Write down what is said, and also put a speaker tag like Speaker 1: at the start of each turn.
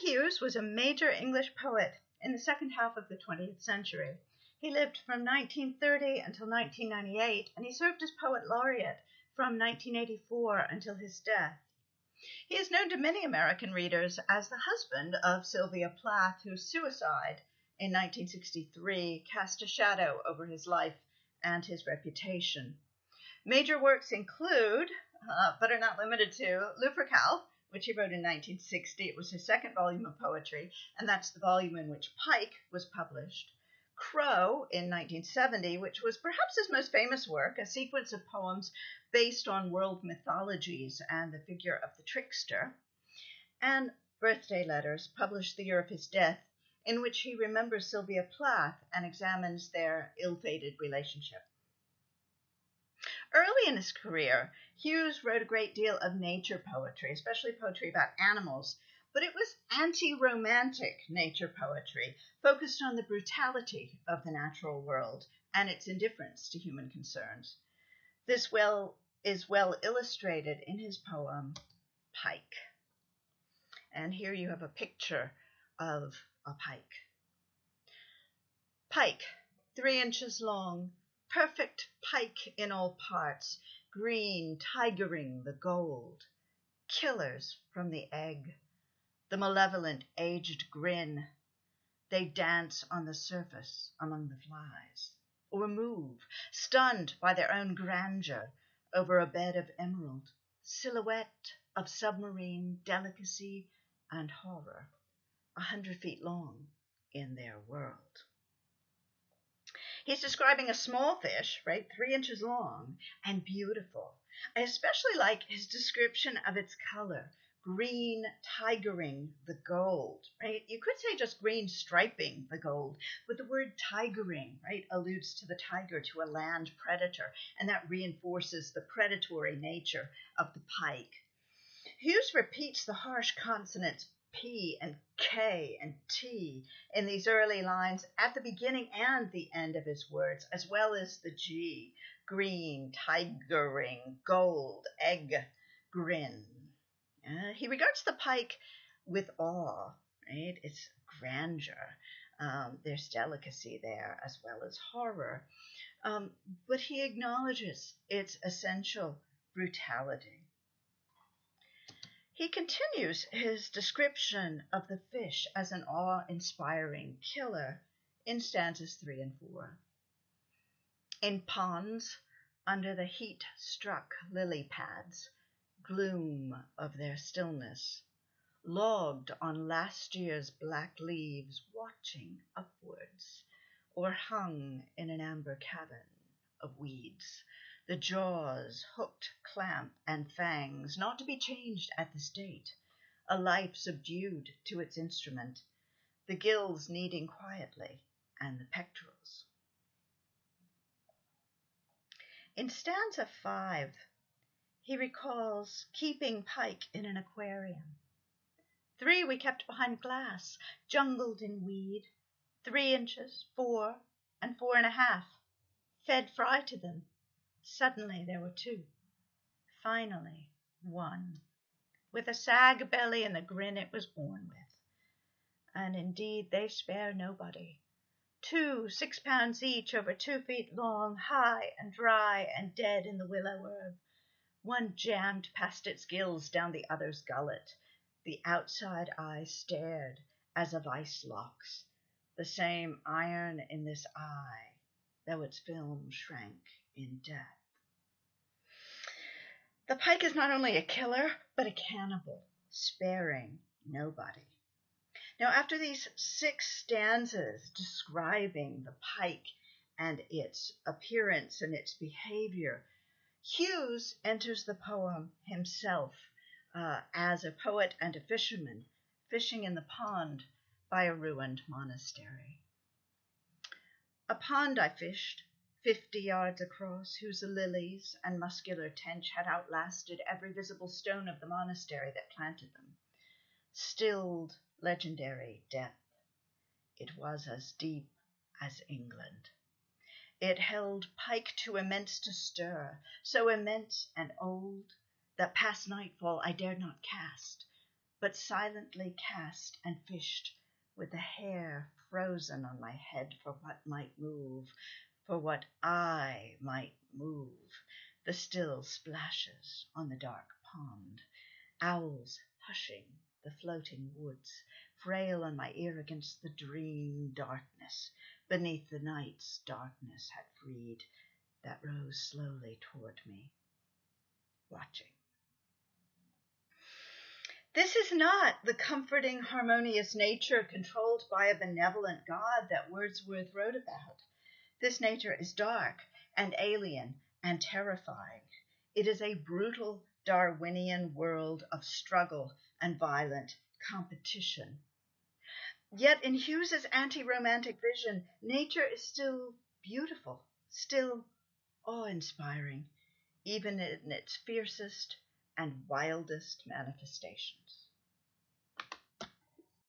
Speaker 1: Hughes was a major English poet in the second half of the 20th century. He lived from 1930 until 1998, and he served as poet laureate from 1984 until his death. He is known to many American readers as the husband of Sylvia Plath, whose suicide in 1963 cast a shadow over his life and his reputation. Major works include, but are not limited to, Lupercal, which he wrote in 1960. It was his second volume of poetry, and that's the volume in which Pike was published. Crow in 1970, which was perhaps his most famous work, a sequence of poems based on world mythologies and the figure of the trickster. And Birthday Letters, published the year of his death, in which he remembers Sylvia Plath and examines their ill-fated relationship. Early in his career, Hughes wrote a great deal of nature poetry, especially poetry about animals, but it was anti-romantic nature poetry, focused on the brutality of the natural world and its indifference to human concerns. This is well illustrated in his poem, Pike. And here you have a picture of a pike. Pike, 3 inches long, perfect pike in all parts, green, tigering the gold, killers from the egg, the malevolent aged grin. They dance on the surface among the flies, or move, stunned by their own grandeur, over a bed of emerald, silhouette of submarine delicacy and horror, 100 feet long in their world. He's describing a small fish, right, 3 inches long and beautiful. I especially like his description of its color, green tigering the gold, right? You could say just green striping the gold, but the word tigering, right, alludes to the tiger, to a land predator, and that reinforces the predatory nature of the pike. Hughes repeats the harsh consonants P and K and T in these early lines at the beginning and the end of his words, as well as the G, green, tigering, gold, egg, grin. He regards the pike with awe, right? Its grandeur. There's delicacy there as well as horror. But he acknowledges its essential brutality. He continues his description of the fish as an awe-inspiring killer in stanzas 3 and 4. In ponds, under the heat-struck lily pads, gloom of their stillness, logged on last year's black leaves, watching upwards, or hung in an amber cabin of weeds, the jaws, hooked clamp and fangs, not to be changed at this date, a life subdued to its instrument, the gills kneading quietly, and the pectorals. In stanza 5, he recalls keeping pike in an aquarium. 3 we kept behind glass, jungled in weed, 3 inches, 4, and 4.5, fed fry to them. Suddenly there were 2. Finally, 1, with a sag belly and the grin it was born with. And indeed they spare nobody. 2 6 pounds each, over 2 feet long, high and dry and dead in the willow herb. One jammed past its gills down the other's gullet. The outside eye stared as a vice locks, the same iron in this eye, though its film shrank in death. The pike is not only a killer, but a cannibal, sparing nobody. Now, after these 6 stanzas describing the pike and its appearance and its behavior, Hughes enters the poem himself as a poet and a fisherman, fishing in the pond by a ruined monastery. A pond I fished, 50 yards across, whose lilies and muscular tench had outlasted every visible stone of the monastery that planted them. Stilled legendary death. It was as deep as England. It held pike too immense to stir, so immense and old that past nightfall I dared not cast, but silently cast and fished, with the hair frozen on my head for what might move, for what I might move, the still splashes on the dark pond, owls hushing the floating woods, frail on my ear against the dream darkness, beneath the night's darkness had freed, that rose slowly toward me, watching. This is not the comforting, harmonious nature controlled by a benevolent God that Wordsworth wrote about. This nature is dark and alien and terrifying. It is a brutal Darwinian world of struggle and violent competition. Yet in Hughes's anti-romantic vision, nature is still beautiful, still awe-inspiring, even in its fiercest and wildest manifestations.